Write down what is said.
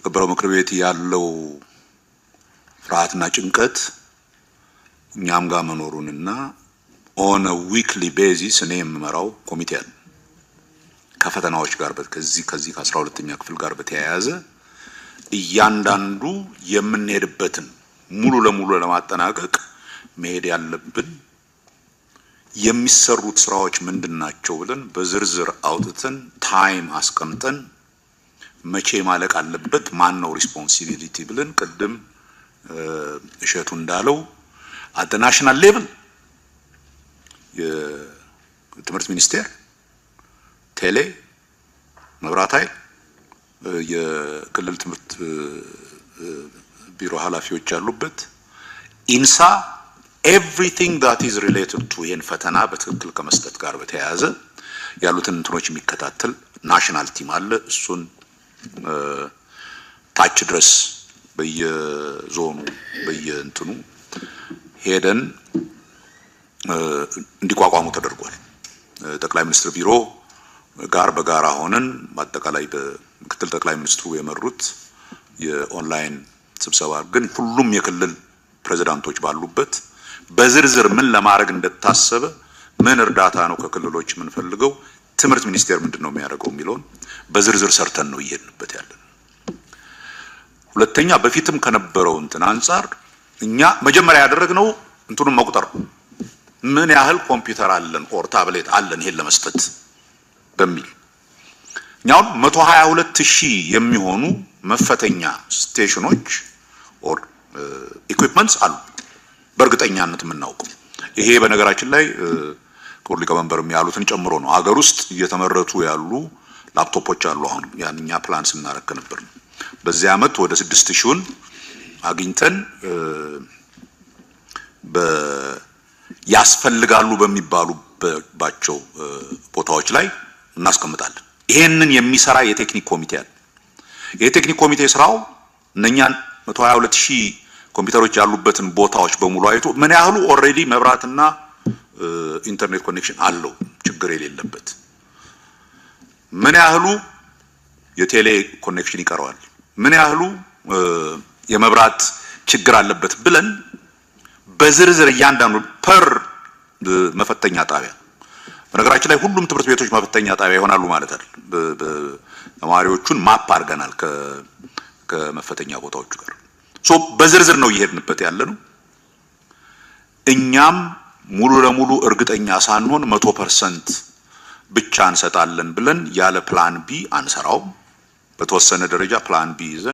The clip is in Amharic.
ተከበረው ምክር ቤት ያለው ፍርሃትና ጭንቀት እኛም ጋር መኖሩንና on a weekly basis እኔ የምመራው ኮሚቴ አለ ከፈተናዎች ጋር ከዚህ ከ12ኛ ክፍል ጋር በተያያዘ እያንዳንዱ የምንሄድበትን ሙሉ ለሙሉ ለማጠናቀቅ መሄድ ያለብን የሚሰሩት ስራዎች ምንድናቸው ብለን በዝርዝር አውጥተን ታይም አስቀምጠን መቼ ማለቅ አለበት ማን ነው ሪስፖንሲቢሊቲ ብለን ቀደም እሸቱ እንዳለው at the national level የትምህርት ሚኒስቴር ቴሌ መብራት ኃይል የክልል ትምህርት ቢሮ ኃላፊዎች ያሉበት ኢንሳ everything that is related to ይሄን ፈተና በትክክል ከመስጠት ጋር በተያያዘ ያሉትን እንትኖች የሚከታተል ናሽናል ቲም አለ እሱን ታች ድረስ በየዞኑ በየእንትኑ ሄደን እንዲቋቋሙ ተደርጓል ጠቅላይ ሚኒስትር ቢሮ ጋር በጋራ ሆነን ማጠቃላይ በምክትል ጠቅላይ ሚኒስትሩ የመሩት የኦንላይን ስብሰባ ግን ሁሉም የክልል ፕሬዝዳንቶች ባሉበት በዝርዝር ምን ለማድረግ እንደታሰበ ምን እርዳታ ነው ከክልሎች ምን ፈልገው ትምህርት ሚኒስቴር ምንድነው የሚያደርገው የሚለውን በዝርዝር ሰርተን ነው ይሄድንበት ያለን ሁለተኛ በፊትም ከነበረው እንትን አንፃር እኛ መጀመሪያ ያደረግነው እንትኑን መቁጠር ምን ያህል ኮምፒውተር አለን ኦር ታብሌት አለን ይሄን ለመስጠት በሚል እኛው 122000 የሚሆኑ መፈተኛ ስቴሽኖች ኦር ኢኩዊፕመንትስ አሉ በእርግጠኛነት የምናውቀው ይሄ በነገራችን ላይ ክቡር ሊቀመንበርም ያሉትን ጨምሮ ነው ሀገር ውስጥ እየተመረቱ ያሉ ላፕቶፖች አሉ አሁን ያንኛ ፕላን ስናረክ ነበር በዚህ አመት ወደ 6000ን አግኝተን ያስፈልጋሉ በሚባሉባቸው ቦታዎች ላይ እናስቀምጣለን ይሄንን የሚሰራ የቴክኒክ ኮሚቴ አለ የቴክኒክ ኮሚቴ ስራው እነኛን 122000 ኮምፒውተሮች ያሉበትን ቦታዎች በሙሉ አይቶ ምን ያህሉ ኦሬዲ መብራትና ኢንተርኔት ኮኔክሽን አለው ችግር የሌለበት ምን ያህሉ የቴሌ ኮኔክሽን ይቀርዋል ምን ያህሉ የመብራት ችግር አለበት ብለን በዝርዝር እያንዳንዱ ፐር መፈተኛ ጣቢያ በነገራችን ላይ ሁሉም ትምህርት ቤቶች መፈተኛ ጣቢያ ይሆናሉ ማለት አይደል ተማሪዎቹን ማፕ አድርገናል ከመፈተኛ ቦታዎቹ ጋር ሶ በዝርዝር ነው ይሄድንበት ያለነው እኛም ሙሉ ለሙሉ እርግጠኛ ሳንሆን 100% ብቻ እንሰጣለን ብለን ያለ ፕላን ቢ አንሰራው በተወሰነ ደረጃ ፕላን ቢ